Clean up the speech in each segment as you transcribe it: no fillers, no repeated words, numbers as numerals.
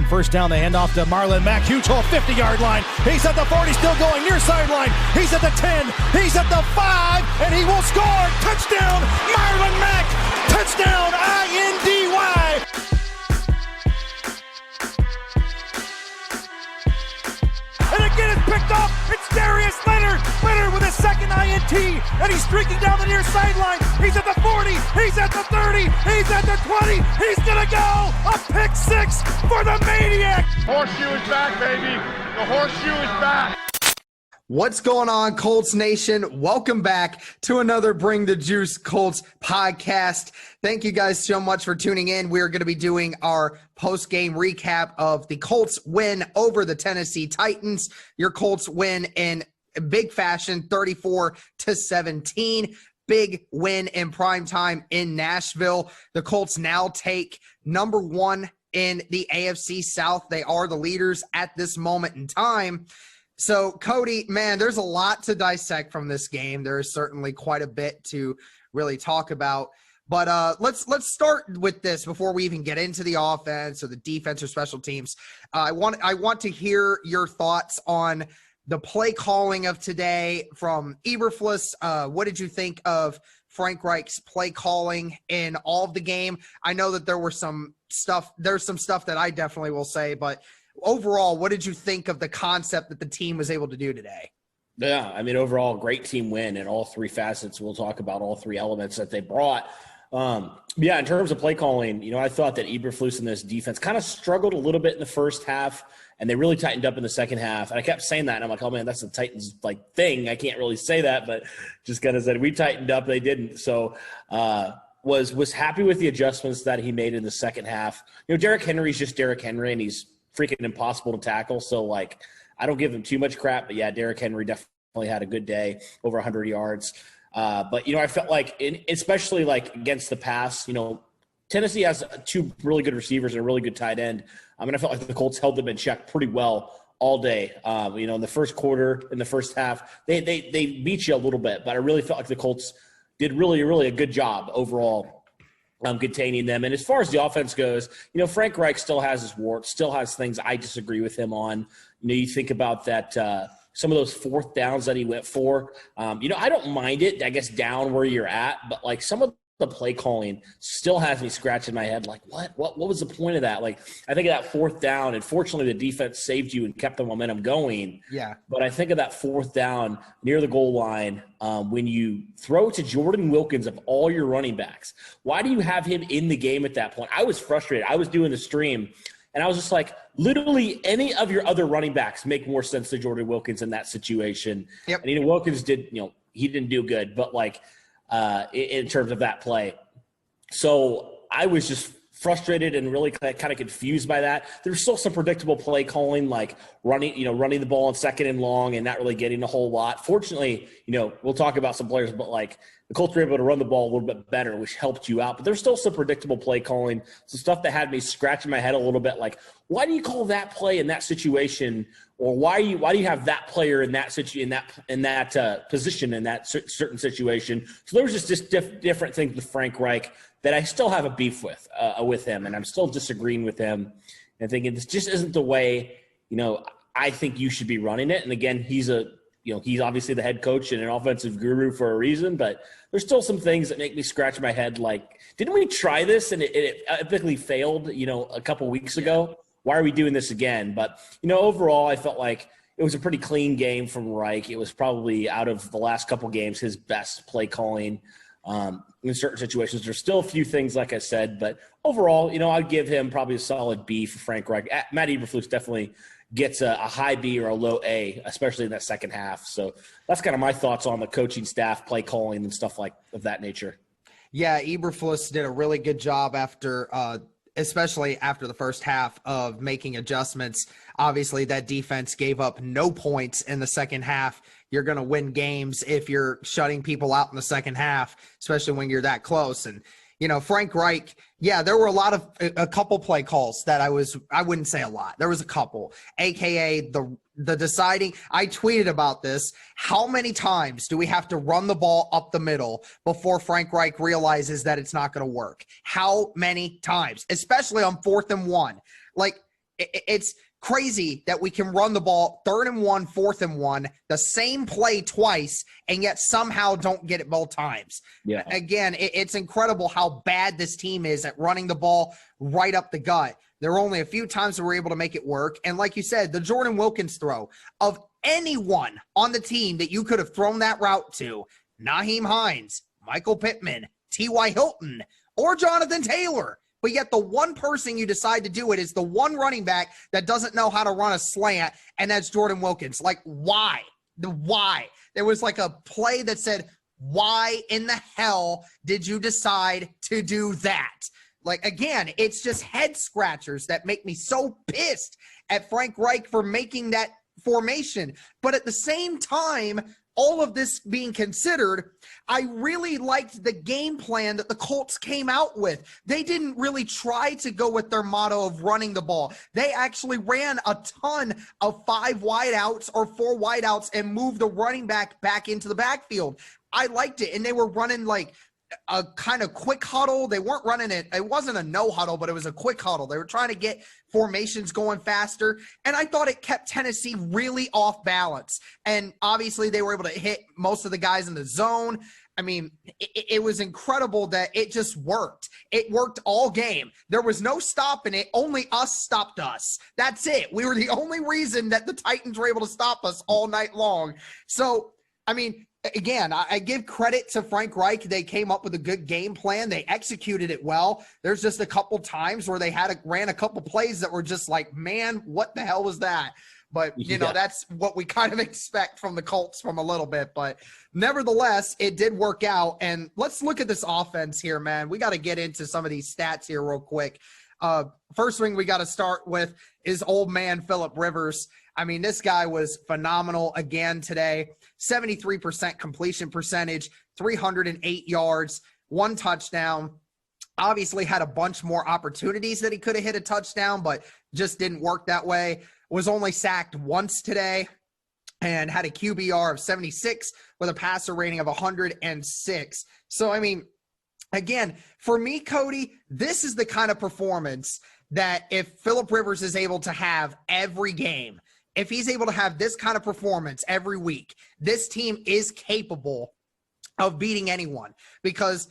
first down. They hand off to Marlon Mack. Huge hole, 50-yard line. He's at the 40, still going near sideline. He's at the 10. He's at the 5, and he will score. Touchdown, Marlon Mack. Touchdown, INDY. And again, it's picked up. It's Darius Leonard. Leonard with his second INT, and he's streaking down the near sideline. He's at the 40. He's at the 30. He's at the 20. He's going to go. A pick six for the Maniac. Horseshoe is back, baby. The horseshoe is back. What's going on, Colts Nation? Welcome back to another Bring the Juice Colts podcast. Thank you guys so much for tuning in. We're going to be doing our post-game recap of the Colts win over the Tennessee Titans. Your Colts win in big fashion, 34-17. Big win in primetime in Nashville. The Colts now take number one in the AFC South. They are the leaders at this moment in time. So, Cody, man, there's a lot to dissect from this game. There is certainly quite a bit to really talk about. But let's start with this before we even get into the offense or the defense or special teams. I want to hear your thoughts on the play calling of today from Eberflus. What did you think of Frank Reich's play calling in all of the game? I know that there's some stuff that I definitely will say, but overall, what did you think of the concept that the team was able to do today? Yeah, I mean, overall, great team win in all three facets. We'll talk about all three elements that they brought. Yeah, in terms of play calling, I thought that Eberflus and this defense kind of struggled a little bit in the first half, and they really tightened up in the second half. And I kept saying that, and I'm like, oh, man, that's the Titans thing. I can't really say that, but just kind of said we tightened up. They didn't. So was happy with the adjustments that he made in the second half. Derek Henry's just Derek Henry, and he's freaking impossible to tackle. So, I don't give him too much crap. But, yeah, Derek Henry definitely had a good day, over 100 yards. But, I felt like, especially, against the pass, Tennessee has two really good receivers and a really good tight end. I felt like the Colts held them in check pretty well all day. In the first quarter, in the first half, they beat you a little bit. But I really felt like the Colts did really, really a good job overall containing them. And as far as the offense goes, Frank Reich still has his warts, still has things I disagree with him on. You think about that, some of those fourth downs that he went for. I don't mind it, I guess, down where you're at, but some of the play calling still has me scratching my head. What was the point of that? I think of that fourth down, and fortunately the defense saved you and kept the momentum going. Yeah. But I think of that fourth down near the goal line, when you throw to Jordan Wilkins of all your running backs. Why do you have him in the game at that point? I was frustrated. I was doing the stream, and I was just like, literally any of your other running backs make more sense to Jordan Wilkins in that situation. Yep. And Wilkins did, he didn't do good, but in terms of that play. So I was just frustrated and really kind of confused by that. There's still some predictable play calling, running the ball on second and long and not really getting a whole lot. Fortunately, we'll talk about some players, but the Colts were able to run the ball a little bit better, which helped you out. But there's still some predictable play calling, some stuff that had me scratching my head a little bit. Why do you call that play in that situation, or why do you have that player in that position in that certain situation? So there was just different things with Frank Reich that I still have a beef with him, and I'm still disagreeing with him and thinking this just isn't the way I think you should be running it. And again, he's obviously the head coach and an offensive guru for a reason, but there's still some things that make me scratch my head. Didn't we try this and it epically failed, a couple weeks ago? Why are we doing this again? But, overall, I felt like it was a pretty clean game from Reich. It was probably, out of the last couple games, his best play calling in certain situations. There's still a few things, like I said, but overall, I'd give him probably a solid B for Frank Reich. Matt Eberflus definitely gets a high B or a low A, especially in that second half. So that's kind of my thoughts on the coaching staff, play calling, and stuff of that nature. Yeah, Eberflus did a really good job especially after the first half, of making adjustments. Obviously, that defense gave up no points in the second half. You're going to win games if you're shutting people out in the second half, especially when you're that close. And, Frank Reich, yeah, there were a couple play calls that I wouldn't say a lot. There was a couple, AKA the deciding. I tweeted about this. How many times do we have to run the ball up the middle before Frank Reich realizes that it's not going to work? How many times, especially on 4th and 1? it's crazy that we can run the ball 3rd and 1, 4th and 1, the same play twice, and yet somehow don't get it both times. Yeah. Again, it's incredible how bad this team is at running the ball right up the gut. There were only a few times that we're able to make it work. And like you said, the Jordan Wilkins throw, of anyone on the team that you could have thrown that route to, Nyheim Hines, Michael Pittman, T.Y. Hilton, or Jonathan Taylor. But yet the one person you decide to do it is the one running back that doesn't know how to run a slant, and that's Jordan Wilkins. Like, why? Why? There was like a play that said, why in the hell did you decide to do that? Like, again, it's just head scratchers that make me so pissed at Frank Reich for making that formation. But at the same time, all of this being considered, I really liked the game plan that the Colts came out with. They didn't really try to go with their motto of running the ball. They actually ran a ton of 5 wideouts or 4 wideouts and moved the running back into the backfield. I liked it. And they were running like a kind of quick huddle. They weren't running it. It wasn't a no huddle, but it was a quick huddle. They were trying to get formations going faster. And I thought it kept Tennessee really off balance. And obviously they were able to hit most of the guys in the zone. I mean, it was incredible that it just worked. It worked all game. There was no stopping it. Only us stopped us. That's it. We were the only reason that the Titans were able to stop us all night long. So, I mean, again, I give credit to Frank Reich. They came up with a good game plan. They executed it well. There's just a couple times where they ran a couple plays that were just like, man, what the hell was that? But, you know, that's what we kind of expect from the Colts from a little bit. But nevertheless, it did work out. And let's look at this offense here, man. We got to get into some of these stats here real quick. First thing we got to start with is old man Phillip Rivers. I mean, this guy was phenomenal again today. 73% completion percentage, 308 yards, 1 touchdown. Obviously had a bunch more opportunities that he could have hit a touchdown, but just didn't work that way. Was only sacked once today and had a QBR of 76 with a passer rating of 106. So, I mean, again, for me, Cody, this is the kind of performance that if Phillip Rivers is able to have every game, if he's able to have this kind of performance every week, this team is capable of beating anyone, because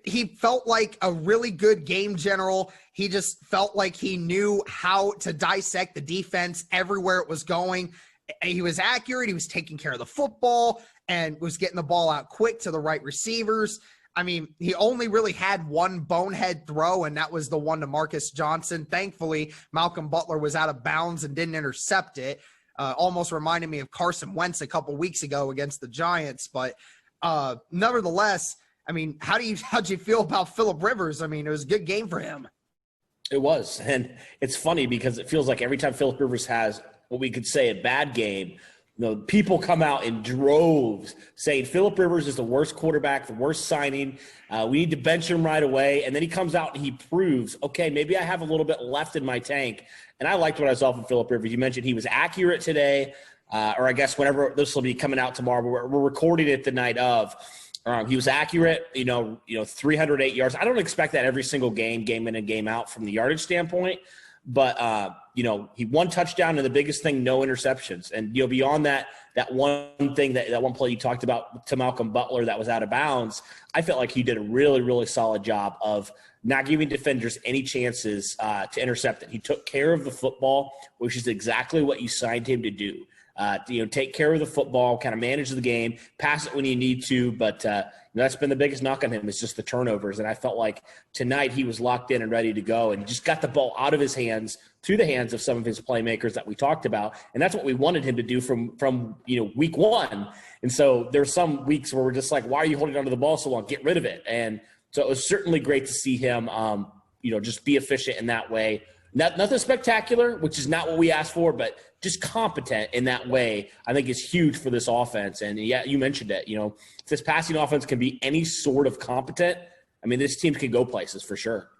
he felt like a really good game general. He just felt like he knew how to dissect the defense everywhere it was going. He was accurate. He was taking care of the football and was getting the ball out quick to the right receivers. I mean, he only really had one bonehead throw, and that was the one to Marcus Johnson. Thankfully, Malcolm Butler was out of bounds and didn't intercept it. Almost reminded me of Carson Wentz a couple weeks ago against the Giants. But nevertheless, I mean, how'd you feel about Phillip Rivers? I mean, it was a good game for him. It was. And it's funny because it feels like every time Phillip Rivers has what we could say a bad game, you know, people come out in droves saying Phillip Rivers is the worst quarterback, the worst signing. We need to bench him right away. And then he comes out and he proves, okay, maybe I have a little bit left in my tank. And I liked what I saw from Phillip Rivers. You mentioned he was accurate today, or I guess whenever this will be coming out tomorrow. We're recording it the night of. He was accurate, you know, 308 yards. I don't expect that every single game in and game out from the yardage standpoint. But, you know, he 1 touchdown, and the biggest thing, no interceptions. And, you know, beyond that one thing, that one play you talked about to Malcolm Butler that was out of bounds, I felt like he did a really, really solid job of not giving defenders any chances to intercept it. He took care of the football, which is exactly what you signed him to do. You know, take care of the football, kind of manage the game, pass it when you need to. But you know, that's been the biggest knock on him, is just the turnovers. And I felt like tonight he was locked in and ready to go, and just got the ball out of his hands to the hands of some of his playmakers that we talked about. And that's what we wanted him to do from you know, week 1. And so there's some weeks where we're just like, why are you holding onto the ball so long? Get rid of it. And so it was certainly great to see him, you know, just be efficient in that way. Nothing spectacular, which is not what we asked for, but just competent in that way, I think is huge for this offense. And yeah, you mentioned it. You know, if this passing offense can be any sort of competent, I mean, this team can go places for sure.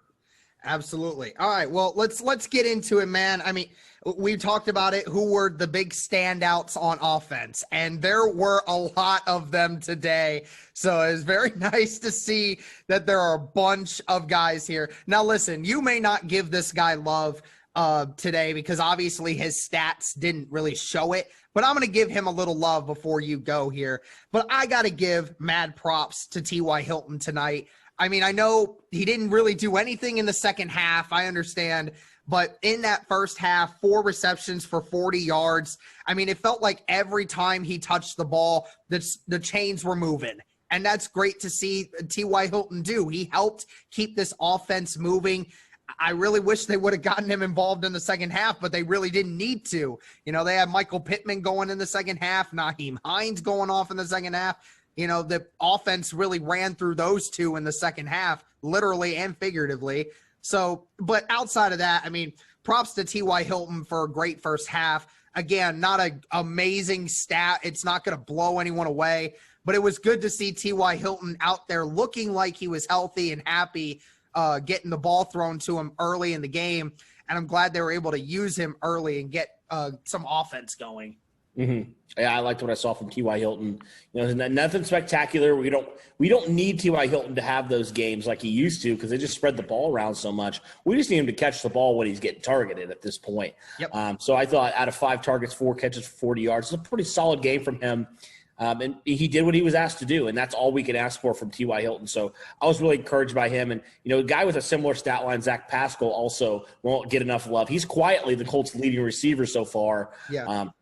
Absolutely. All right, well, let's get into it, man. I mean, we talked about it. Who were the big standouts on offense? And there were a lot of them today. So it's very nice to see that there are a bunch of guys here. Now, listen, you may not give this guy love. today because obviously his stats didn't really show it, but I'm going to give him a little love before you go here. But I got to give mad props to T.Y. Hilton tonight. I mean, I know he didn't really do anything in the second half. I understand. But in that first half, 4 receptions for 40 yards. I mean, it felt like every time he touched the ball, the chains were moving. And that's great to see T.Y. Hilton do. He helped keep this offense moving. I really wish they would have gotten him involved in the second half, but they really didn't need to. You know, they had Michael Pittman going in the second half, Nyheim Hines going off in the second half. You know, the offense really ran through those two in the second half, literally and figuratively. So, but outside of that, I mean, props to T.Y. Hilton for a great first half. Again, not an amazing stat. It's not going to blow anyone away, but it was good to see T.Y. Hilton out there looking like he was healthy and happy, getting the ball thrown to him early in the game. And I'm glad they were able to use him early and get some offense going. Mm-hmm. Yeah, I liked what I saw from T.Y. Hilton. You know, nothing spectacular. We don't need T.Y. Hilton to have those games like he used to because they just spread the ball around so much. We just need him to catch the ball when he's getting targeted at this point. Yep. So I thought out of 5 targets, 4 catches for 40 yards. It's a pretty solid game from him. And he did what he was asked to do, and that's all we can ask for from T.Y. Hilton. So I was really encouraged by him. And, you know, a guy with a similar stat line, Zach Pascal, also won't get enough love. He's quietly the Colts' leading receiver so far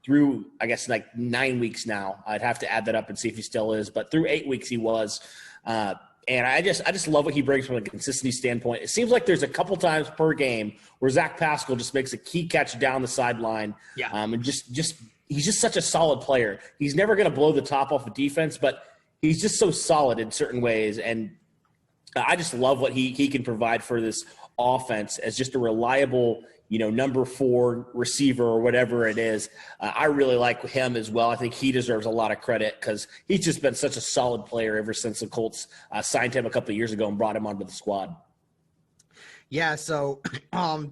through, I guess, like 9 weeks now. I'd have to add that up and see if he still is. But through 8 weeks he was. And I just love what he brings from a consistency standpoint. It seems like there's a couple times per game where Zach Pascal just makes a key catch down the sideline. Yeah. And just he's just such a solid player. He's never going to blow the top off of defense, but he's just so solid in certain ways. And I just love what he can provide for this offense as just a reliable, you know, number 4 receiver or whatever it is. I really like him as well. I think he deserves a lot of credit because he's just been such a solid player ever since the Colts signed him a couple of years ago and brought him onto the squad. Yeah, so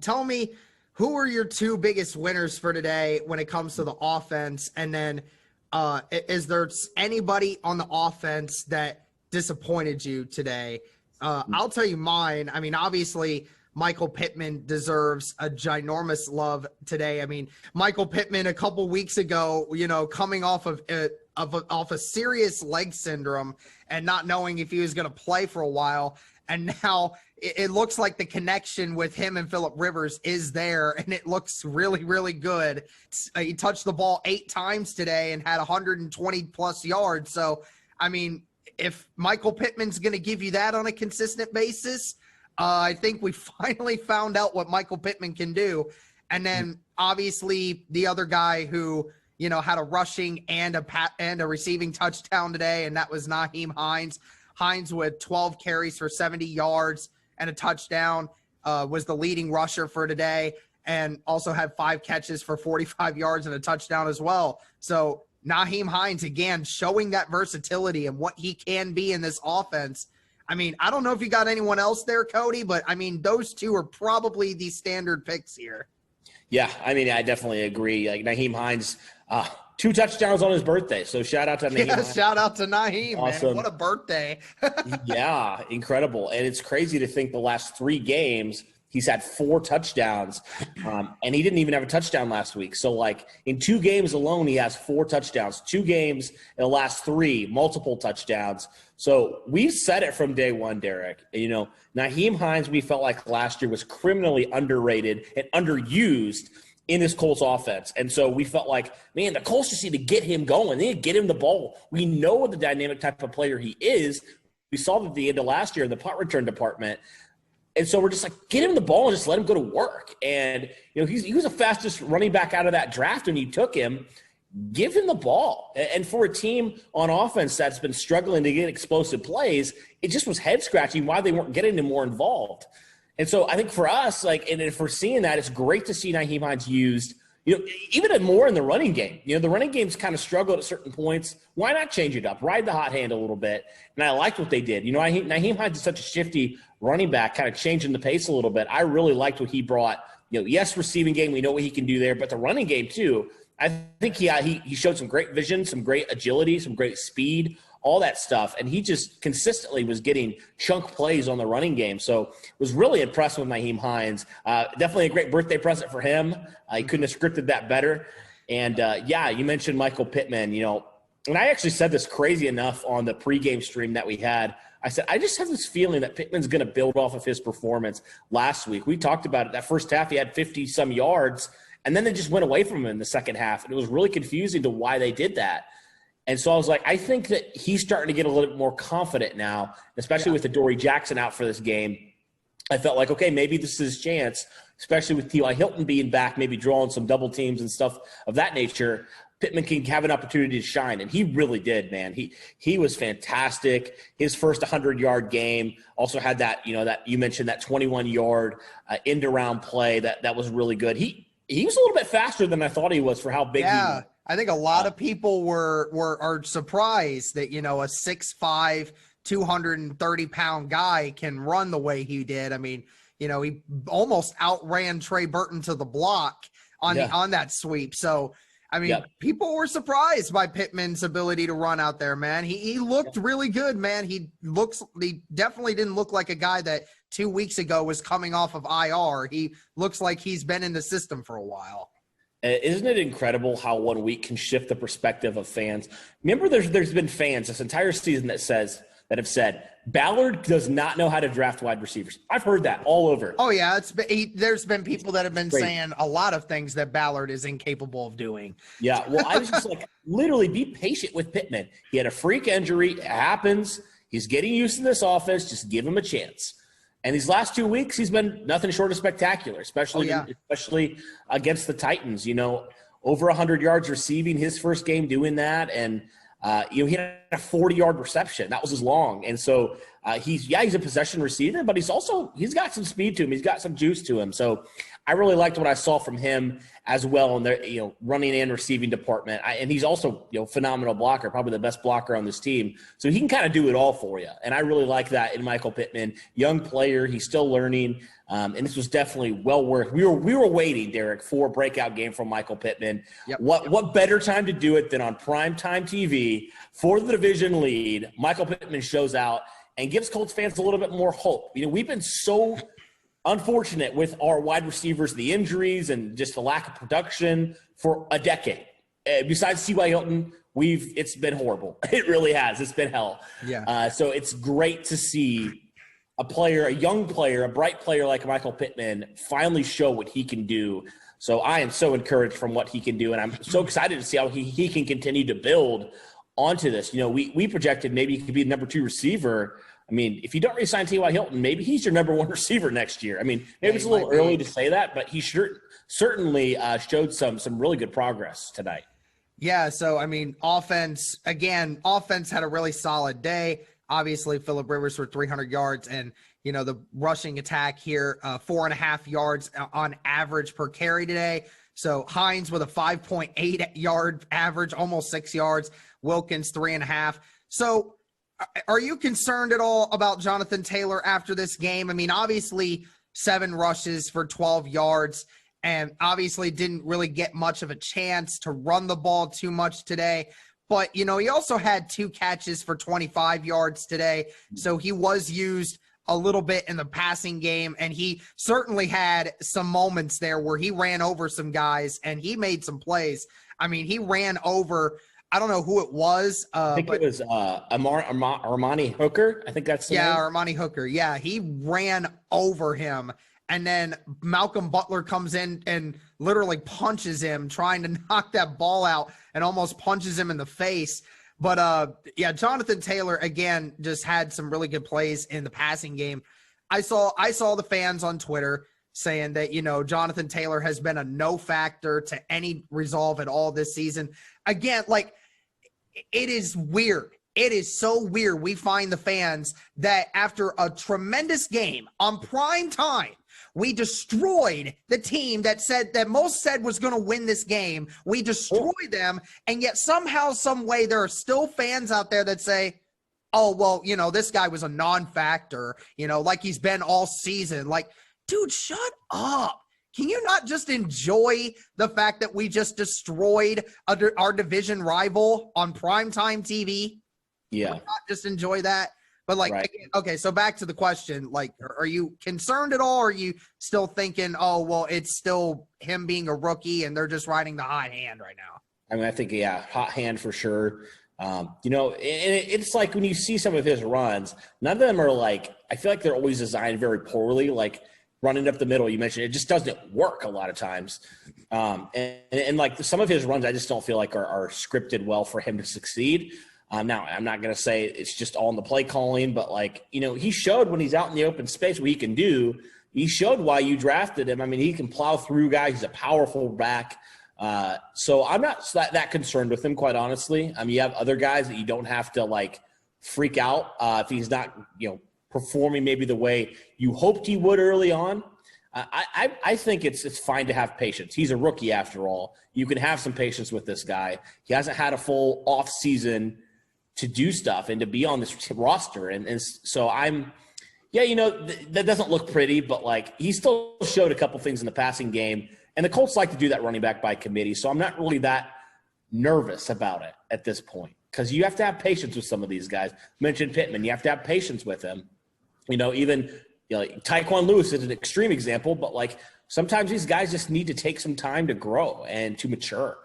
tell me, who are your 2 biggest winners for today when it comes to the offense? And then is there anybody on the offense that disappointed you today? I'll tell you mine. I mean, obviously, Michael Pittman deserves a ginormous love today. I mean, Michael Pittman a couple weeks ago, you know, coming off of a serious leg syndrome and not knowing if he was going to play for a while. And now it looks like the connection with him and Phillip Rivers is there, and it looks really, really good. He touched the ball 8 times today and had 120-plus yards. So, I mean, if Michael Pittman's going to give you that on a consistent basis, I think we finally found out what Michael Pittman can do. And then, obviously, the other guy who, you know, had a rushing and a receiving touchdown today, and that was Nyheim Hines. Hines with 12 carries for 70 yards and a touchdown, was the leading rusher for today, and also had 5 catches for 45 yards and a touchdown as well. So Nyheim Hines, again, showing that versatility and what he can be in this offense. I mean, I don't know if you got anyone else there, Cody, but, I mean, those 2 are probably the standard picks here. Yeah, I mean, I definitely agree. Like Nyheim Hines, 2 touchdowns on his birthday. So shout out to Nyheim. Yeah, shout out to Nyheim, awesome. Man. What a birthday. Yeah, incredible. And it's crazy to think the last 3 games he's had 4 touchdowns, and he didn't even have a touchdown last week. So, like, in 2 games alone, he has 4 touchdowns. 2 games in the last 3, multiple touchdowns. So we've said it from day one, Derek. You know, Nyheim Hines, we felt like last year was criminally underrated and underused in this Colts offense. And so we felt like, man, the Colts just need to get him going. They need to get him the ball. We know what the dynamic type of player he is. We saw that at the end of last year in the punt return department. And so we're just like, get him the ball and just let him go to work. And, you know, he was the fastest running back out of that draft when you took him. Give him the ball. And for a team on offense that's been struggling to get explosive plays, it just was head-scratching why they weren't getting him more involved. And so I think for us, like, and if we're seeing that, it's great to see Nyheim Hines used, you know, even more in the running game. You know, the running game's kind of struggled at certain points. Why not change it up? Ride the hot hand a little bit. And I liked what they did. You know, Nyheim Hines is such a shifty running back, kind of changing the pace a little bit. I really liked what he brought. You know, yes, receiving game, we know what he can do there, but the running game too. I think he showed some great vision, some great agility, some great speed all that stuff. And he just consistently was getting chunk plays on the running game. So was really impressed with Nyheim Hines. Definitely a great birthday present for him. He couldn't have scripted that better. And yeah, you mentioned Michael Pittman, you know, and I actually said this crazy enough on the pregame stream that we had. I said, I just have this feeling that Pittman's going to build off of his performance last week. We talked about it. That first half, he had 50-some yards, and then they just went away from him in the second half. And it was really confusing to why they did that. And so I was like, I think that he's starting to get a little bit more confident now, especially with the Dory Jackson out for this game. I felt like, okay, maybe this is his chance, especially with T.Y. Hilton being back, maybe drawing some double teams and stuff of that nature. Pittman can have an opportunity to shine, and he really did, man. He was fantastic. His first 100-yard game also had that, you know, that you mentioned that 21-yard end-around play that was really good. He was a little bit faster than I thought he was for how big he was. I think a lot of people are surprised that, you know, a 6'5", 230-pound guy can run the way he did. I mean, you know, he almost outran Trey Burton to the block on that sweep. So, I mean, people were surprised by Pittman's ability to run out there, man. He looked really good, man. He definitely didn't look like a guy that 2 weeks ago was coming off of IR. He looks like he's been in the system for a while. Isn't it incredible how 1 week can shift the perspective of fans? Remember, there's been fans this entire season that have said Ballard does not know how to draft wide receivers. I've heard that all over. Oh yeah, there's been people that have been saying a lot of things that Ballard is incapable of doing. Yeah, well, I was just like, literally be patient with Pittman. He had a freak injury. It happens. He's getting used to this offense. Just give him a chance. And these last 2 weeks, he's been nothing short of spectacular, especially against the Titans. You know, over 100 yards receiving his first game doing that, and you know, he had a 40-yard reception. That was his long. And so he's a possession receiver, but he's got some speed to him. He's got some juice to him. So I really liked what I saw from him as well in their, you know, running and receiving department. And he's also, you know, phenomenal blocker, probably the best blocker on this team. So he can kind of do it all for you. And I really like that in Michael Pittman. Young player, he's still learning. And this was definitely well worth. We were waiting, Derek, for a breakout game from Michael Pittman. Yep. What better time to do it than on primetime TV for the division lead? Michael Pittman shows out and gives Colts fans a little bit more hope. You know, we've been so unfortunate with our wide receivers, the injuries, and just the lack of production for a decade. Besides T.Y. Hilton, it's been horrible. It really has. It's been hell. Yeah. So it's great to see a young player, a bright player like Michael Pittman finally show what he can do. So I am so encouraged from what he can do, and I'm so excited to see how he can continue to build onto this. You know, we projected maybe he could be the number 2 receiver. I mean, if you don't re-sign T.Y. Hilton, maybe he's your number 1 receiver next year. I mean, maybe it's a little early to say that, but he certainly showed some really good progress tonight. Yeah, so, I mean, offense had a really solid day. Obviously, Phillip Rivers for 300 yards, and, you know, the rushing attack here, 4.5 yards on average per carry today. So Hines with a 5.8 yard average, almost 6 yards. Wilkins 3.5. So are you concerned at all about Jonathan Taylor after this game? I mean, obviously 7 rushes for 12 yards, and obviously didn't really get much of a chance to run the ball too much today. But, you know, he also had 2 catches for 25 yards today. So he was used a little bit in the passing game, and he certainly had some moments there where he ran over some guys and he made some plays. I mean, he ran over, I don't know who it was. I think it was Armani Hooker. I think that's the name. Armani Hooker. Yeah, he ran over him. And then Malcolm Butler comes in and literally punches him, trying to knock that ball out, and almost punches him in the face. But, Jonathan Taylor, again, just had some really good plays in the passing game. I saw the fans on Twitter saying that, you know, Jonathan Taylor has been a no factor to any resolve at all this season. Again, like, it is weird. It is so weird. We find the fans that after a tremendous game on prime time, we destroyed the team that most said was going to win this game. We destroyed them, and yet somehow, some way, there are still fans out there that say, oh, well, you know, this guy was a non-factor, you know, like he's been all season. Like, dude, shut up. Can you not just enjoy the fact that we just destroyed our division rival on primetime TV? Yeah. not just enjoy that? But like, Right. okay, so back to the question, like, are you concerned at all? Or are you still thinking, oh, well, it's still him being a rookie and they're just riding the hot hand right now? I mean, I think, hot hand for sure. It's like when you see some of his runs, none of them are like, I feel like they're always designed very poorly. Like running up the middle, you mentioned, it just doesn't work a lot of times. And like some of his runs, I just don't feel like are scripted well for him to succeed. Now, I'm not going to say it's just all in the play calling, but like, he showed when he's out in the open space what he can do. He showed why you drafted him. I mean, he can plow through guys. He's a powerful back. So I'm not that concerned with him, quite honestly. I mean, you have other guys that you don't have to like freak out if he's not, performing maybe the way you hoped he would early on. I think it's fine to have patience. He's a rookie after all. You can have some patience with this guy. He hasn't had a full off season to do stuff and to be on this roster. And so that doesn't look pretty, but like he still showed a couple things in the passing game. And the Colts like to do that running back by committee. So I'm not really that nervous about it at this point because you have to have patience with some of these guys. Mentioned Pittman. You have to have patience with him. Even like Tyquan Lewis is an extreme example, but like sometimes these guys just need to take some time to grow and to mature.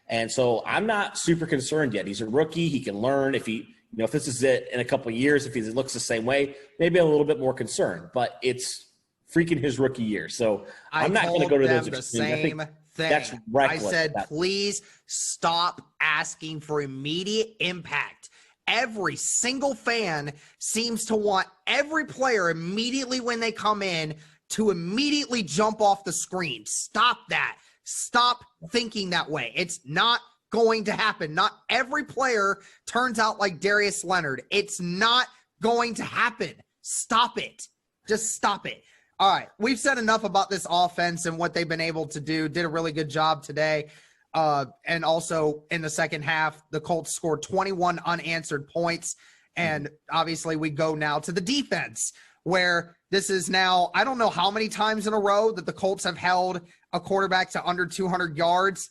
And so I'm not super concerned yet. He's a rookie. He can learn. If if this is it in a couple of years, if he looks the same way, maybe a little bit more concerned. But it's freaking his rookie year. So I'm not going to go to those extremes. I think that's reckless. I said, please stop asking for immediate impact. Every single fan seems to want every player immediately when they come in to immediately jump off the screen. Stop that. Stop thinking that way. It's not going to happen. Not every player turns out like Darius Leonard. It's not going to happen. Stop it. Just stop it. All right. We've said enough about this offense and what they've been able to do. Did a really good job today. And also in the second half, the Colts scored 21 unanswered points. And obviously we go now to the defense where this is now, I don't know how many times in a row that the Colts have held a quarterback to under 200 yards.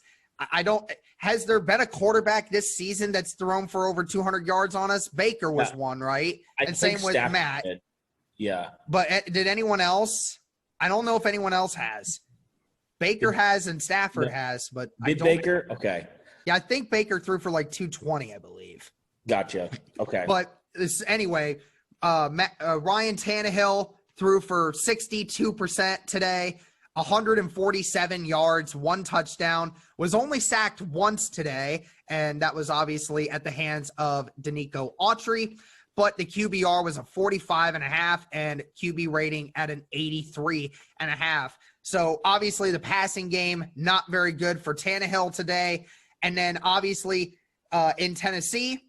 Has there been a quarterback this season that's thrown for over 200 yards on us? Baker was one, right? And same with Matt. Yeah. But did anyone else? I don't know if anyone else has. Baker has and Stafford has, but Baker? Okay. Yeah, I think Baker threw for like 220, I believe. Gotcha. Okay. But anyway, Ryan Tannehill threw for 62% today, 147 yards, 1 touchdown, was only sacked once today, and that was obviously at the hands of Danico Autry. But the QBR was a 45.5 and QB rating at an 83.5. So obviously the passing game, not very good for Tannehill today. And then obviously in Tennessee,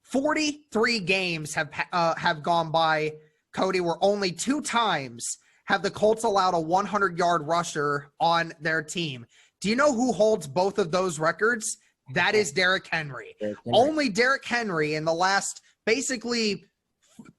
43 games have gone by, Cody, where only 2 times have the Colts allowed a 100-yard rusher on their team. Do you know who holds both of those records? That is Derrick Henry. Only Derrick Henry in the last basically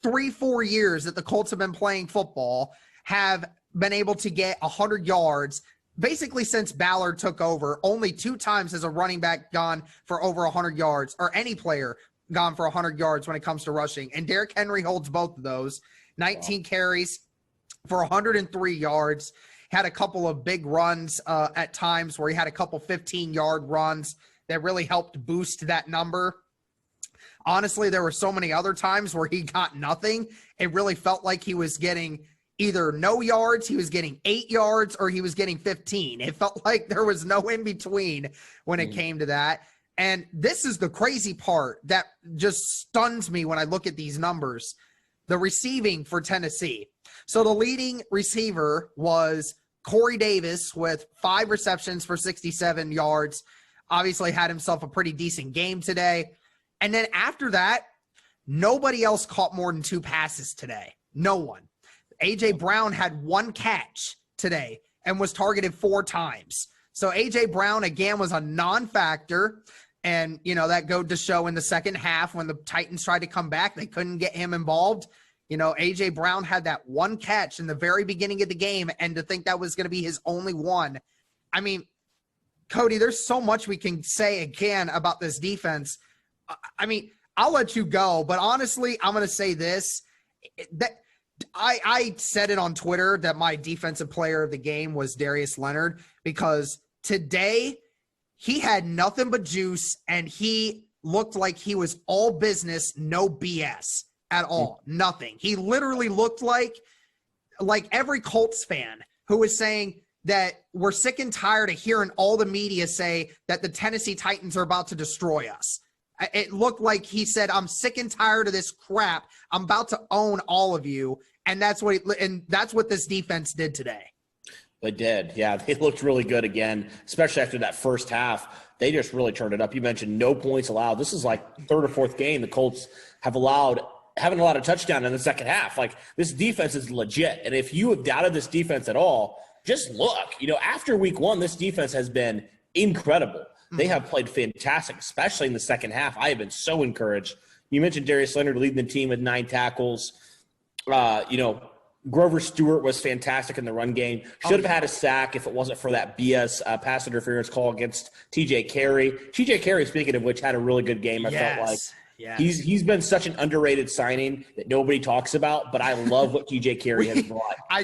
3-4 years that the Colts have been playing football have been able to get 100 yards. Basically since Ballard took over, only 2 times has a running back gone for over 100 yards, or any player gone for 100 yards when it comes to rushing. And Derrick Henry holds both of those. 19 carries for 103 yards. Had a couple of big runs at times where he had a couple 15-yard runs that really helped boost that number. Honestly, there were so many other times where he got nothing. It really felt like he was getting either no yards, he was getting 8 yards, or he was getting 15. It felt like there was no in between when it came to that. And this is the crazy part that just stuns me when I look at these numbers. The receiving for Tennessee. So the leading receiver was Corey Davis with 5 receptions for 67 yards. Obviously had himself a pretty decent game today. And then after that, nobody else caught more than 2 passes today. No one. A.J. Brown had 1 catch today and was targeted 4 times. So A.J. Brown, again, was a non-factor. And, that go to show in the second half when the Titans tried to come back, they couldn't get him involved. A.J. Brown had that 1 catch in the very beginning of the game, and to think that was going to be his only one. I mean, Cody, there's so much we can say again about this defense. I mean, I'll let you go. But honestly, I'm going to say this. That I said it on Twitter that my defensive player of the game was Darius Leonard, because today he had nothing but juice and he looked like he was all business, no BS at all. Nothing. He literally looked like every Colts fan who was saying that we're sick and tired of hearing all the media say that the Tennessee Titans are about to destroy us. It looked like he said, I'm sick and tired of this crap. I'm about to own all of you. And that's what this defense did today. They did. Yeah, they looked really good again, especially after that first half. They just really turned it up. You mentioned no points allowed. This is like third or fourth haven't allowed a touchdown in the second half. Like, this defense is legit. And if you have doubted this defense at all, just look. After week 1, this defense has been incredible. They have played fantastic, especially in the second half. I have been so encouraged. You mentioned Darius Leonard leading the team with 9 tackles. Grover Stewart was fantastic in the run game. Should have had a sack if it wasn't for that BS pass interference call against TJ Carey. TJ Carey, speaking of which, had a really good game. I felt like he's been such an underrated signing that nobody talks about, but I love what TJ Carey has brought. I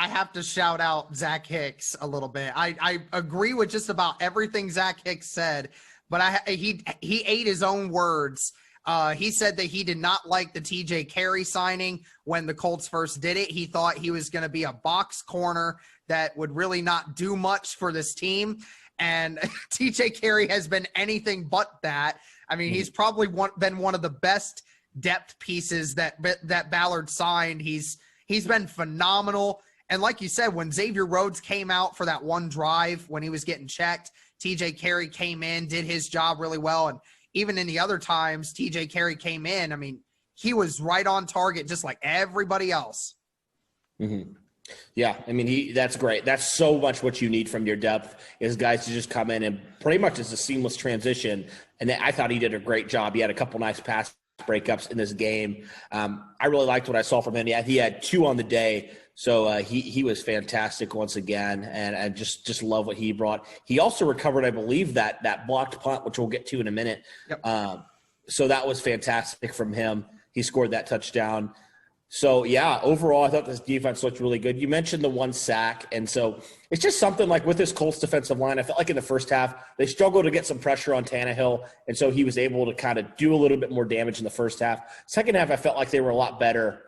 have to shout out Zach Hicks a little bit. I agree with just about everything Zach Hicks said, but he ate his own words. He said that he did not like the TJ Carey signing when the Colts first did it. He thought he was going to be a box corner that would really not do much for this team. And TJ Carey has been anything but that. I mean, he's probably been one of the best depth pieces that Ballard signed. He's been phenomenal. And like you said, when Xavier Rhodes came out for that one drive when he was getting checked, TJ Carey came in, did his job really well. And even in the other times TJ Carey came in, I mean, he was right on target just like everybody else. Mm-hmm. Yeah, I mean, that's great. That's so much what you need from your depth, is guys to just come in and pretty much it's a seamless transition. And I thought he did a great job. He had a couple nice pass breakups in this game. I really liked what I saw from him. He had 2 on the day. So he was fantastic once again, and I just love what he brought. He also recovered, I believe, that blocked punt, which we'll get to in a minute. Yep. So that was fantastic from him. He scored that touchdown. So, yeah, overall, I thought this defense looked really good. You mentioned the 1 sack, and so it's just something like with this Colts defensive line, I felt like in the first half they struggled to get some pressure on Tannehill, and so he was able to kind of do a little bit more damage in the first half. Second half, I felt like they were a lot better.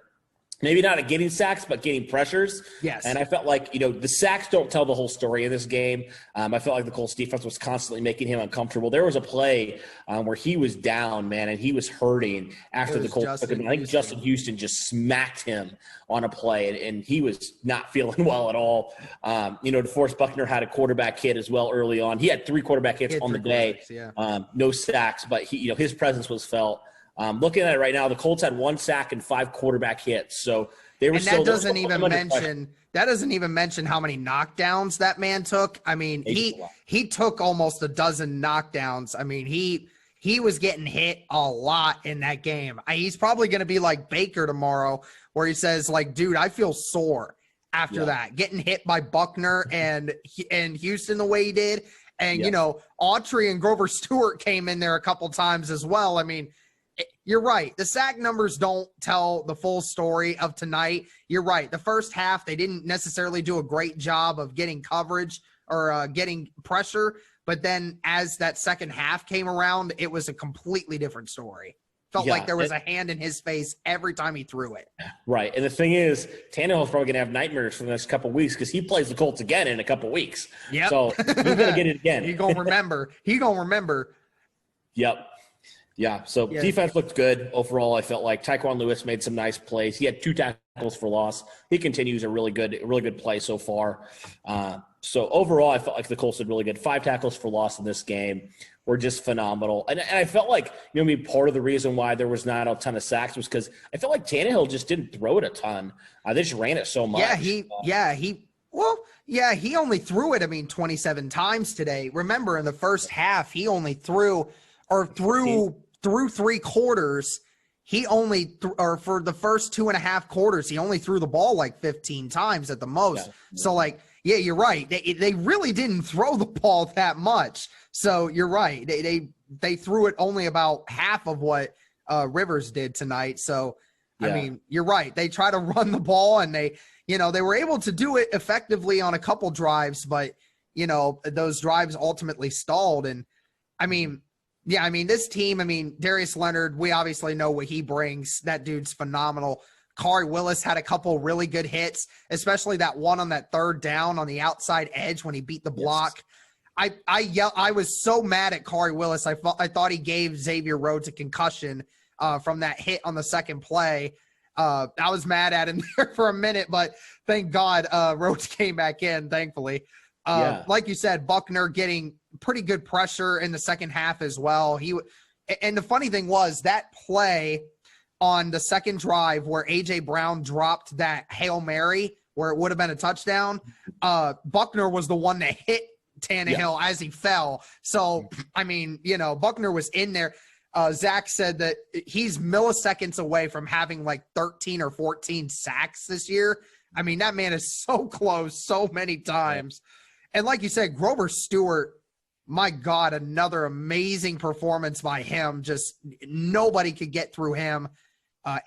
Maybe not at getting sacks, but getting pressures. Yes. And I felt like, the sacks don't tell the whole story in this game. I felt like the Colts defense was constantly making him uncomfortable. There was a play where he was down, man, and he was hurting after the Colts took him. I think Justin Houston just smacked him on a play, and he was not feeling well at all. DeForest Buckner had a quarterback hit as well early on. He had 3 quarterback hits on the day. No sacks, but his presence was felt. Looking at it right now, the Colts had 1 sack and 5 quarterback hits. So they were that doesn't even mention how many knockdowns that man took. I mean, he took almost a dozen knockdowns. I mean, he was getting hit a lot in that game. He's probably going to be like Baker tomorrow, where he says, like, dude, I feel sore after that, getting hit by Buckner and Houston the way he did. And, Autry and Grover Stewart came in there a couple times as well. I mean, you're right. The sack numbers don't tell the full story of tonight. You're right. The first half, they didn't necessarily do a great job of getting coverage or getting pressure. But then as that second half came around, it was a completely different story. Felt like there was a hand in his face every time he threw it. Right. And the thing is, Tannehill's probably going to have nightmares for the next couple of weeks because he plays the Colts again in a couple of weeks. Yep. So he's going to get it again. He's going to remember. Yep. Yeah, so defense looked good overall. I felt like Tyquan Lewis made some nice plays. He had 2 tackles for loss. He continues a really good play so far. So overall, I felt like the Colts did really good. 5 tackles for loss in this game were just phenomenal. And I felt like, part of the reason why there was not a ton of sacks was because I felt like Tannehill just didn't throw it a ton. They just ran it so much. He only threw it, 27 times today. Remember, in the first half, he only through 3 quarters, he only for the first 2.5 quarters, he only threw the ball like 15 times at the most. Yeah. So you're right. They really didn't throw the ball that much. So you're right. They they threw it only about half of what Rivers did tonight. So, I mean, you're right. They try to run the ball, and they were able to do it effectively on a couple drives, but, those drives ultimately stalled. And, I mean, this team, Darius Leonard, we obviously know what he brings. That dude's phenomenal. Kari Willis had a couple really good hits, especially that one on that third down on the outside edge when he beat the block. Yes. I was so mad at Kari Willis. I thought he gave Xavier Rhodes a concussion from that hit on the second play. I was mad at him there for a minute, but thank God Rhodes came back in, thankfully. Like you said, Buckner getting pretty good pressure in the second half as well. And the funny thing was that play on the second drive where A.J. Brown dropped that Hail Mary where it would have been a touchdown, Buckner was the one that hit Tannehill as he fell. So, Buckner was in there. Zach said that he's milliseconds away from having like 13 or 14 sacks this year. That man is so close so many times. And like you said, Grover Stewart, my God, another amazing performance by him. Just nobody could get through him.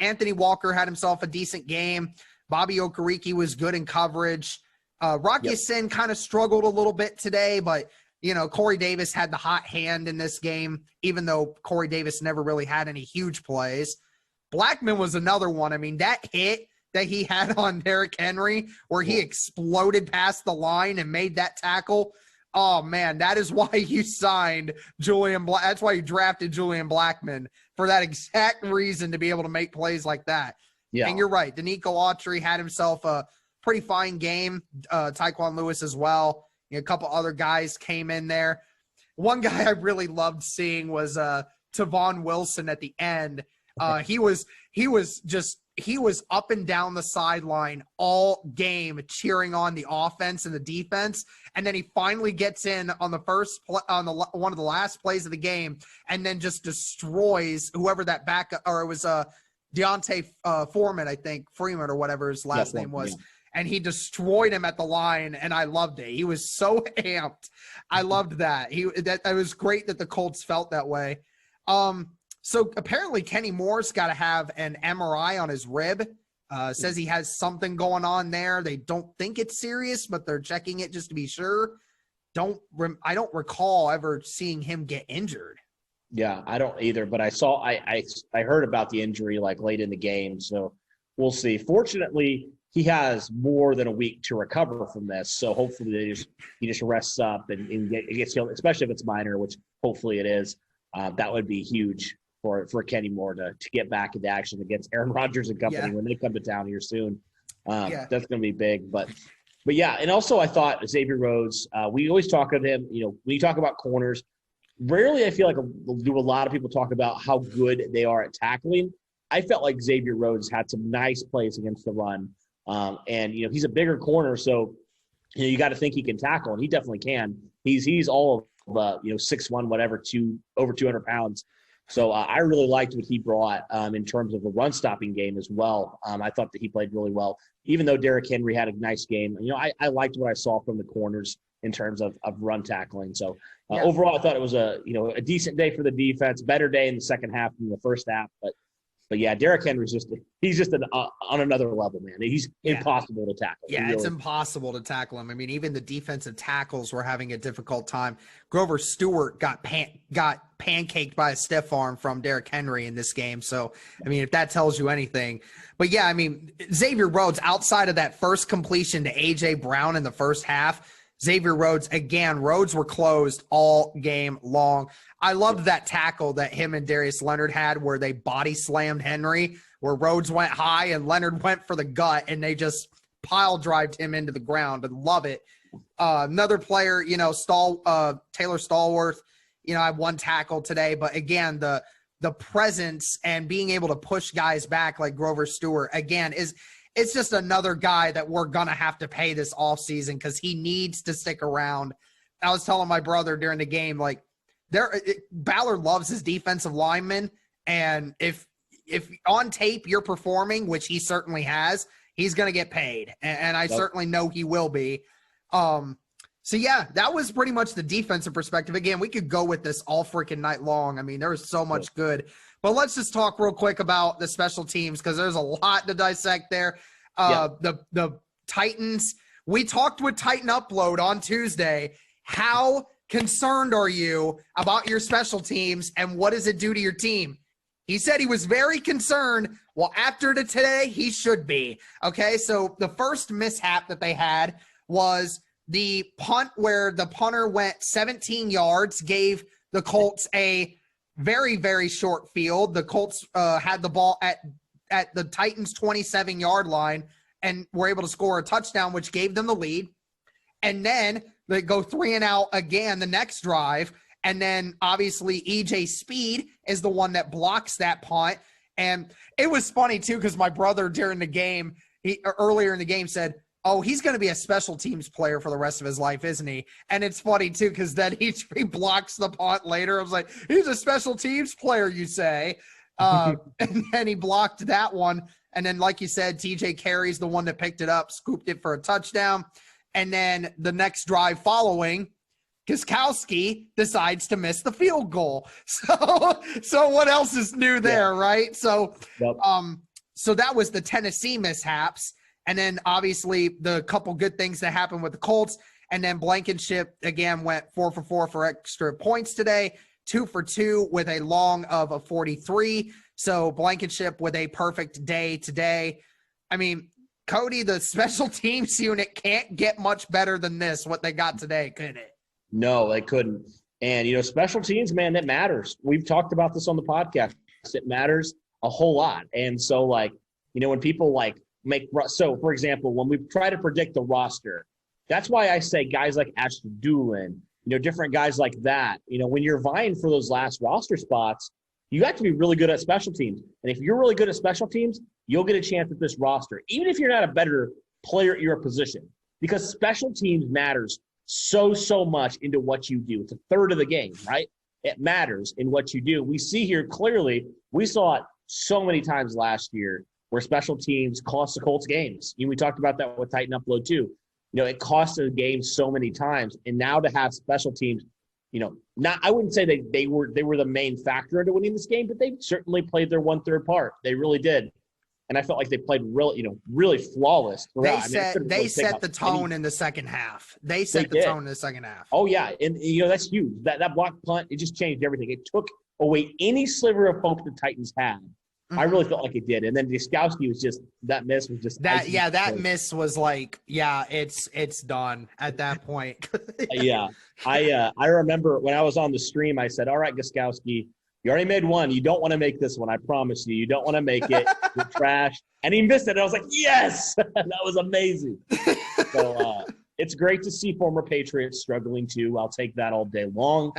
Anthony Walker had himself a decent game. Bobby Okereke was good in coverage. Rocky Sin kind of struggled a little bit today, but, Corey Davis had the hot hand in this game, even though Corey Davis never really had any huge plays. Blackman was another one. That hit that he had on Derrick Henry where he exploded past the line and made that tackle. Oh, man, that is why you signed Julian Black. That's why you drafted Julian Blackman, for that exact reason, to be able to make plays like that. Yeah. And you're right. Danico Autry had himself a pretty fine game. Tyquan Lewis as well. A couple other guys came in there. One guy I really loved seeing was Tavon Wilson at the end. He was up and down the sideline all game cheering on the offense and the defense. And then he finally gets in on the first one of the last plays of the game, and then just destroys whoever that backup, or it was Deontay Foreman, I think, Freeman or whatever his last name was. Yeah. And he destroyed him at the line, and I loved it. He was so amped. I loved that. It was great that the Colts felt that way. So apparently Kenny Moore's got to have an MRI on his rib. Says he has something going on there. They don't think it's serious, but they're checking it just to be sure. I don't recall ever seeing him get injured. Yeah, I don't either. But I heard about the injury like late in the game, so we'll see. Fortunately, he has more than a week to recover from this, so hopefully he just rests up and gets healed, especially if it's minor, which hopefully it is. That would be huge for Kenny Moore to get back into action against Aaron Rodgers and company when they come to town here soon. That's going to be big. But yeah, and also I thought Xavier Rhodes, we always talk of him, when you talk about corners, rarely I feel like do a lot of people talk about how good they are at tackling. I felt like Xavier Rhodes had some nice plays against the run. And he's a bigger corner, so you got to think he can tackle, and he definitely can. He's all of 6'1", whatever, over 200 pounds. So I really liked what he brought in terms of the run stopping game as well. I thought that he played really well, even though Derrick Henry had a nice game. I liked what I saw from the corners in terms of run tackling. So overall, I thought it was a decent day for the defense, better day in the second half than the first half, But yeah, Derrick Henry's he's on another level, man. He's impossible to tackle. Yeah, it's impossible to tackle him. Even the defensive tackles were having a difficult time. Grover Stewart got pancaked by a stiff arm from Derrick Henry in this game. So, if that tells you anything. But yeah, Xavier Rhodes, outside of that first completion to A.J. Brown in the first half, Xavier Rhodes, again, roads were closed all game long. I loved that tackle that him and Darius Leonard had where they body slammed Henry, where Rhodes went high and Leonard went for the gut, and they just pile drived him into the ground. And love it. Another player, Taylor Stallworth, had one tackle today. But again, the presence and being able to push guys back like Grover Stewart, again, it's just another guy that we're going to have to pay this offseason because he needs to stick around. I was telling my brother during the game, Ballard loves his defensive linemen, and if on tape you're performing, which he certainly has, he's going to get paid, and I certainly know he will be. So, yeah, that was pretty much the defensive perspective. Again, we could go with this all freaking night long. I mean, there was so much good. But let's just talk real quick about the special teams because there's a lot to dissect there. The Titans, we talked with Titan Upload on Tuesday. How concerned are you about your special teams and what does it do to your team? He said he was very concerned. Well, after today, he should be. Okay, so the first mishap that they had was the punt where the punter went 17 yards, gave the Colts a very, very short field. The Colts had the ball at the Titans' 27-yard line and were able to score a touchdown, which gave them the lead. And then they go 3-and-out again the next drive. And then, obviously, E.J. Speed is the one that blocks that punt. And it was funny, too, because my brother during the game, earlier in the game said, oh, he's going to be a special teams player for the rest of his life, isn't he? And it's funny, too, because then he blocks the punt later. I was like, he's a special teams player, you say. And then he blocked that one. And then, like you said, TJ Carey's the one that picked it up, scooped it for a touchdown. And then the next drive following, Gostkowski decides to miss the field goal. So what else is new there, right? So, so that was the Tennessee mishaps. And then obviously the couple good things that happened with the Colts. And then Blankenship again went 4 for 4 for extra points today, 2 for 2 with a long of a 43. So Blankenship with a perfect day today. I mean, Cody, the special teams unit can't get much better than this, what they got today, could it? No, they couldn't. And, special teams, man, that matters. We've talked about this on the podcast. It matters a whole lot. And so, when people, so, for example, when we try to predict the roster, that's why I say guys like Ashton Doolin, different guys like that. When you're vying for those last roster spots, you have to be really good at special teams. And if you're really good at special teams, you'll get a chance at this roster, even if you're not a better player at your position, because special teams matters so much into what you do. It's a third of the game, right? It matters in what you do. We see here clearly, we saw it so many times last year where special teams cost the Colts games. We talked about that with Titan Upload too. It cost a game so many times. And now to have special teams, I wouldn't say they were the main factor into winning this game, but they certainly played their 1/3 part. They really did. And I felt like they played really flawless throughout. They set the tone in the second half. They set the tone in the second half. Oh, yeah. And, that's huge. That block punt, it just changed everything. It took away any sliver of hope the Titans had. Mm-hmm. I really felt like it did. And then Gostkowski was just – that miss was just – that miss was like, it's done at that point. Yeah. I remember when I was on the stream, I said, all right, Gostkowski, you already made one. You don't want to make this one. I promise you. You don't want to make it. You're trash. And he missed it. And I was like, yes! That was amazing. So it's great to see former Patriots struggling too. I'll take that all day long.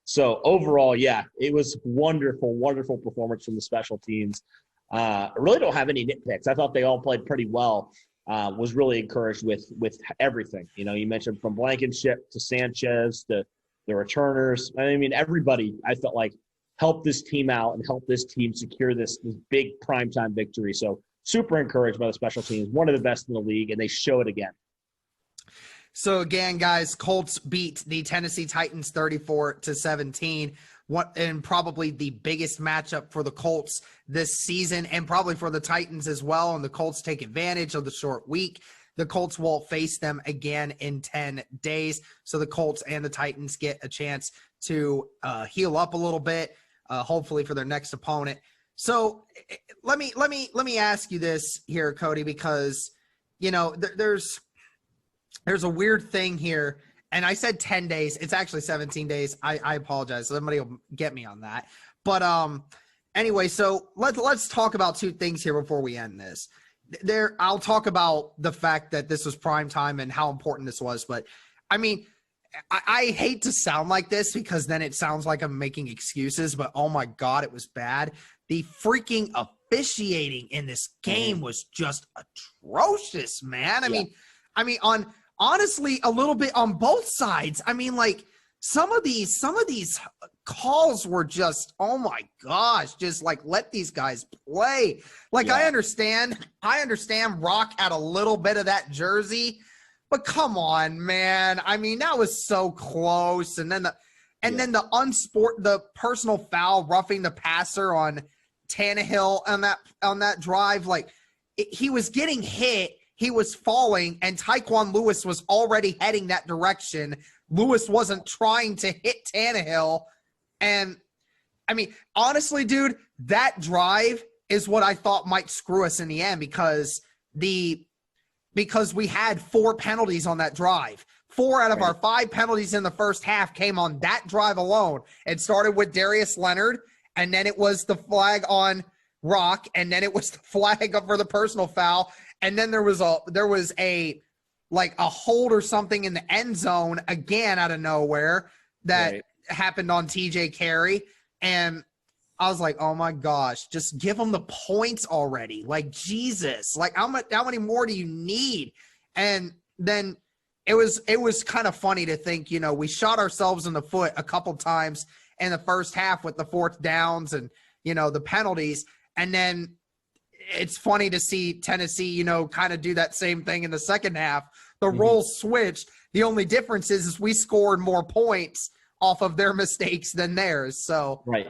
So overall, it was wonderful performance from the special teams. I really don't have any nitpicks. I thought they all played pretty well. Was really encouraged with everything. You mentioned from Blankenship to Sanchez to the returners. I mean, everybody, I felt like, helped this team out and helped this team secure this big primetime victory. So super encouraged by the special teams. One of the best in the league, and they show it again. So again, guys, Colts beat the Tennessee Titans 34-17. And probably the biggest matchup for the Colts this season, and probably for the Titans as well. And the Colts take advantage of the short week. The Colts will face them again in 10 days. So the Colts and the Titans get a chance to heal up a little bit, hopefully for their next opponent. So let me ask you this here, Cody, because there's a weird thing here. And I said 10 days. It's actually 17 days. I apologize. Somebody will get me on that. But anyway, so let's talk about two things here before we end this. I'll talk about the fact that this was prime time and how important this was. But, I mean, I hate to sound like this because then it sounds like I'm making excuses. But, oh, my God, it was bad. The freaking officiating in this game was just atrocious, man. I mean, honestly, a little bit on both sides. I mean, like some of these calls were just, oh my gosh, just like let these guys play. Like I understand Rock had a little bit of that jersey, But come on, man. I mean, that was so close. And then the personal foul roughing the passer on Tannehill on that drive, like he was getting hit, he was falling, and Tyquan Lewis was already heading that direction. Lewis wasn't trying to hit Tannehill. And I mean, honestly, dude, that drive is what I thought might screw us in the end because we had 4 penalties on that drive. 4 out of our 5 penalties in the first half came on that drive alone. It started with Darius Leonard, and then it was the flag on Rock, and then it was the flag for the personal foul, and then there was a hold or something in the end zone again out of nowhere that happened on TJ Carey, and I was like, oh my gosh, just give them the points already. Like, Jesus, like how many more do you need? And then it was kind of funny to think, we shot ourselves in the foot a couple times in the first half with the 4th downs and, the penalties. And then it's funny to see Tennessee, kind of do that same thing in the second half. The roles switched. The only difference is we scored more points off of their mistakes than theirs. So, right.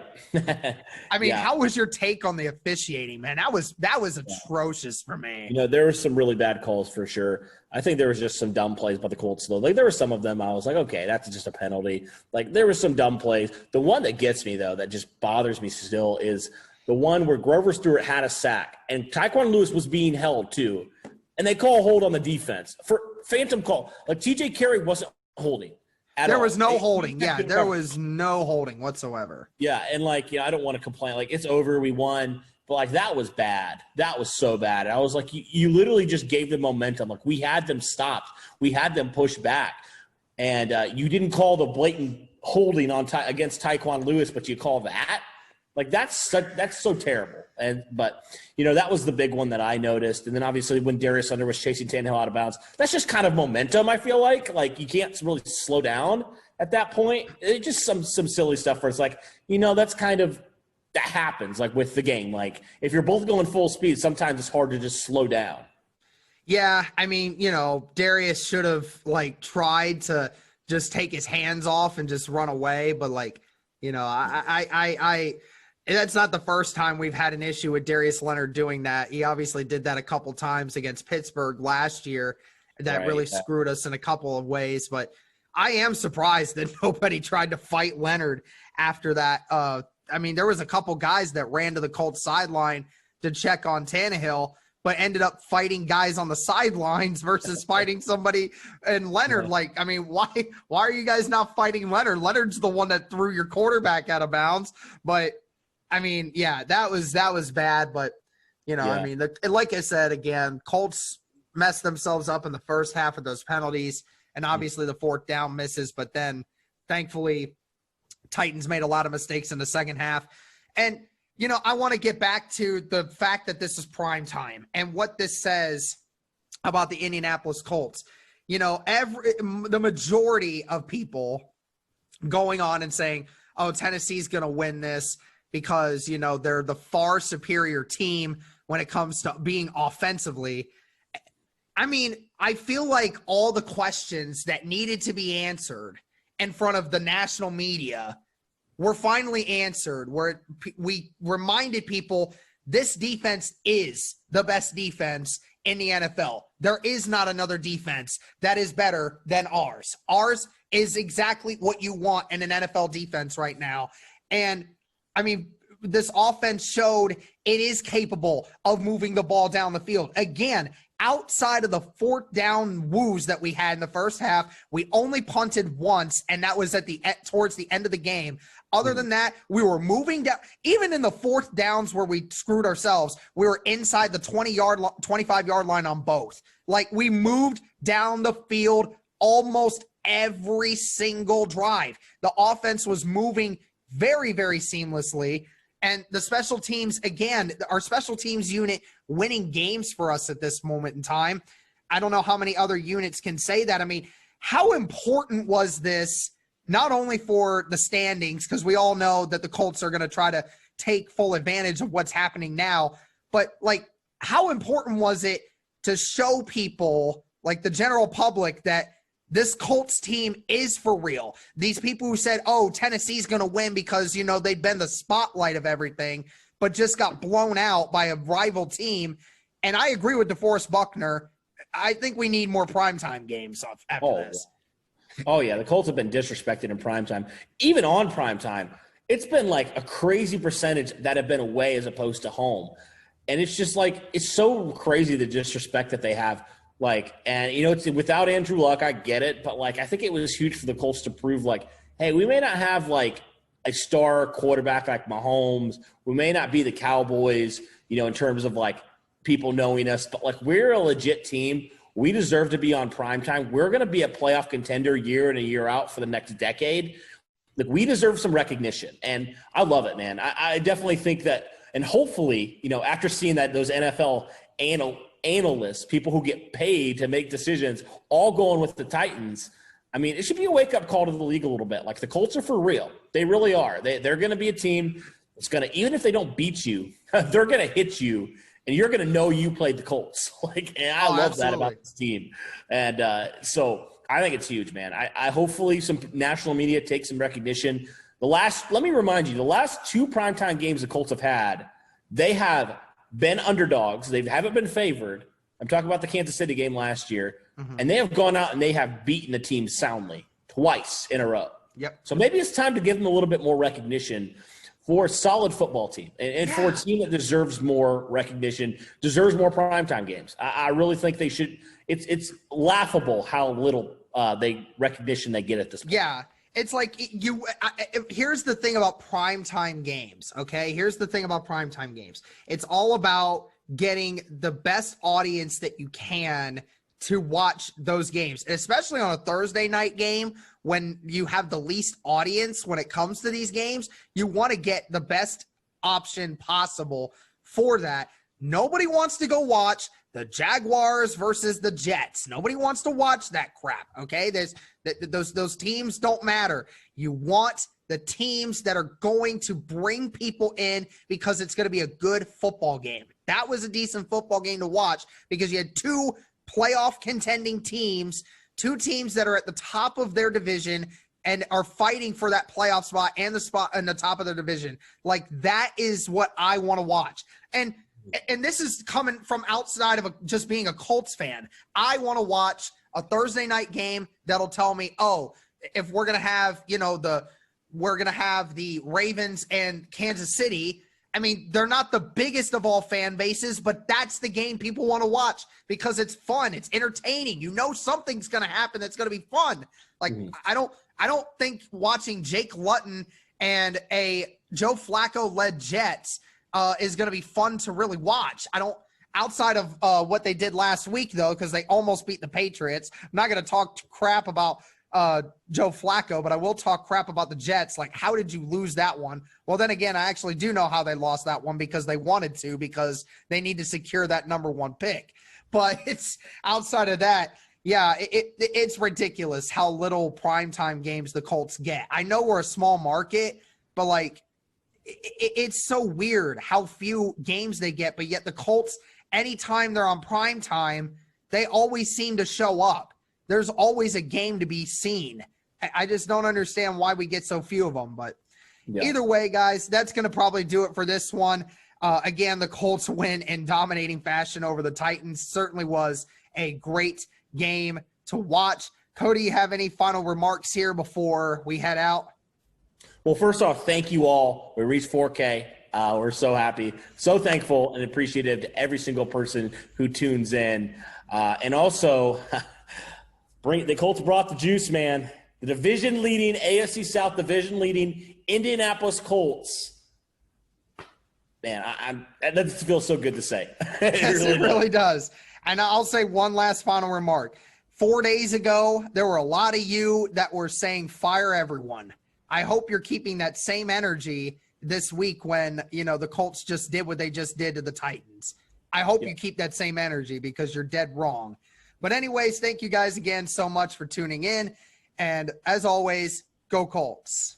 I mean, how was your take on the officiating, man? That was atrocious for me. There were some really bad calls for sure. I think there was just some dumb plays by the Colts, though. Like, there were some of them I was like, okay, that's just a penalty. Like, there were some dumb plays. The one that gets me, though, that just bothers me still is the one where Grover Stewart had a sack, and Tyquan Lewis was being held, too. And they call a hold on the defense. For phantom call. Like, TJ Carey wasn't holding. There was no holding. Yeah, there was no holding whatsoever. Yeah, and I don't want to complain. Like, it's over. We won. But, that was bad. That was so bad. I was like, you literally just gave them momentum. Like, we had them stopped. We had them pushed back. And you didn't call the blatant holding against Tyquan Lewis, but you call that? Like, that's so terrible. But that was the big one that I noticed. And then obviously when Darius Leonard was chasing Tannehill out of bounds, that's just kind of momentum, I feel like. Like, you can't really slow down at that point. It's just some silly stuff where it's like, that's kind of – that happens, like, with the game. Like, if you're both going full speed, sometimes it's hard to just slow down. Yeah, I mean, Darius should have, tried to just take his hands off and just run away. But, that's not the first time we've had an issue with Darius Leonard doing that. He obviously did that a couple times against Pittsburgh last year. That really screwed us in a couple of ways. But I am surprised that nobody tried to fight Leonard after that. I mean, there was a couple guys that ran to the Colts sideline to check on Tannehill, but ended up fighting guys on the sidelines versus fighting somebody and Leonard. Like, I mean, why are you guys not fighting Leonard? Leonard's the one that threw your quarterback out of bounds. But I mean, yeah, that was bad. But, I mean, like I said, again, Colts messed themselves up in the first half of those penalties, and obviously the 4th down misses. But then, thankfully, Titans made a lot of mistakes in the second half. And, I want to get back to the fact that this is prime time and what this says about the Indianapolis Colts. The majority of people going on and saying, oh, Tennessee's going to win this because, they're the far superior team when it comes to being offensively. I mean, I feel like all the questions that needed to be answered in front of the national media were finally answered, where we reminded people this defense is the best defense in the NFL. There is not another defense that is better than ours. Ours is exactly what you want in an NFL defense right now. And, I mean, this offense showed it is capable of moving the ball down the field. Again, outside of the 4th down woos that we had in the first half, we only punted once, and that was towards the end of the game. Other than that, we were moving down. Even in the 4th downs where we screwed ourselves, we were inside the 25-yard line on both. Like, we moved down the field almost every single drive. The offense was moving very, very seamlessly. And the special teams, again, our special teams unit winning games for us at this moment in time. I don't know how many other units can say that. I mean, how important was this, not only for the standings, because we all know that the Colts are going to try to take full advantage of what's happening now, but, how important was it to show people, like the general public, that this Colts team is for real. These people who said, oh, Tennessee's going to win because, they've been the spotlight of everything, but just got blown out by a rival team. And I agree with DeForest Buckner. I think we need more primetime games after this. Oh, yeah. The Colts have been disrespected in primetime. Even on primetime, it's been like a crazy percentage that have been away as opposed to home. And it's just like, it's so crazy the disrespect that they have. Like, and it's without Andrew Luck, I get it, but like, I think it was huge for the Colts to prove like, hey, we may not have like a star quarterback like Mahomes. We may not be the Cowboys, in terms of like people knowing us, but like we're a legit team. We deserve to be on primetime. We're going to be a playoff contender year in and year out for the next decade. Like, we deserve some recognition, and I love it, man. I definitely think that, and hopefully, after seeing that, those NFL analysts, people who get paid to make decisions, all going with the Titans, I mean, it should be a wake-up call to the league a little bit. Like, the Colts are for real. They really are. They're going to be a team that's going to, even if they don't beat you, they're going to hit you, and you're going to know you played the Colts. And I love that about this team. And so I think it's huge, man. I hopefully some national media takes some recognition. Let me remind you, the last 2 primetime games the Colts have had, they have been underdogs. They haven't been favored. I'm talking about the Kansas City game last year. Mm-hmm. And they have gone out and they have beaten the team soundly twice in a row. Yep. So maybe it's time to give them a little bit more recognition for a solid football team and for a team that deserves more recognition, deserves more primetime games. I really think they should. It's laughable how little recognition they get at this point. Yeah. It's like here's the thing about primetime games, okay? Here's the thing about primetime games. It's all about getting the best audience that you can to watch those games, especially on a Thursday night game when you have the least audience when it comes to these games. You want to get the best option possible for that. Nobody wants to go watch the Jaguars versus the Jets. Nobody wants to watch that crap, okay? Those teams don't matter. You want the teams that are going to bring people in because it's going to be a good football game. That was a decent football game to watch because you had 2 playoff contending teams, 2 teams that are at the top of their division and are fighting for that playoff spot and the spot in the top of their division. Like, that is what I want to watch. And this is coming from outside of just being a Colts fan. I want to watch a Thursday night game that'll tell me, oh, if we're going to have, we're going to have the Ravens and Kansas City. I mean, they're not the biggest of all fan bases, but that's the game people want to watch because it's fun. It's entertaining. Something's going to happen that's going to be fun. Like, I don't think watching Jake Luton and a Joe Flacco-led Jets is going to be fun to really watch. Outside of what they did last week, though, because they almost beat the Patriots. I'm not going to talk crap about Joe Flacco, but I will talk crap about the Jets. Like, how did you lose that one? Well, then again, I actually do know how they lost that one because they wanted to, because they need to secure that number 1 pick. But it's outside of that. Yeah, it's ridiculous how little primetime games the Colts get. I know we're a small market, but like, it's so weird how few games they get, but yet the Colts, anytime they're on prime time, they always seem to show up. There's always a game to be seen. I just don't understand why we get so few of them. But either way, guys, that's going to probably do it for this one. Again, the Colts win in dominating fashion over the Titans. Certainly was a great game to watch. Cody, you have any final remarks here before we head out? Well, first off, thank you all. We reached 4K. We're so happy, so thankful and appreciative to every single person who tunes in. And also, the Colts brought the juice, man. The division-leading, AFC South division-leading Indianapolis Colts. Man, that feels so good to say. It really does. And I'll say one last final remark. 4 days ago, there were a lot of you that were saying fire everyone. I hope you're keeping that same energy this week when, the Colts just did what they just did to the Titans. I hope you keep that same energy because you're dead wrong. But anyways, thank you guys again so much for tuning in. And as always, go Colts.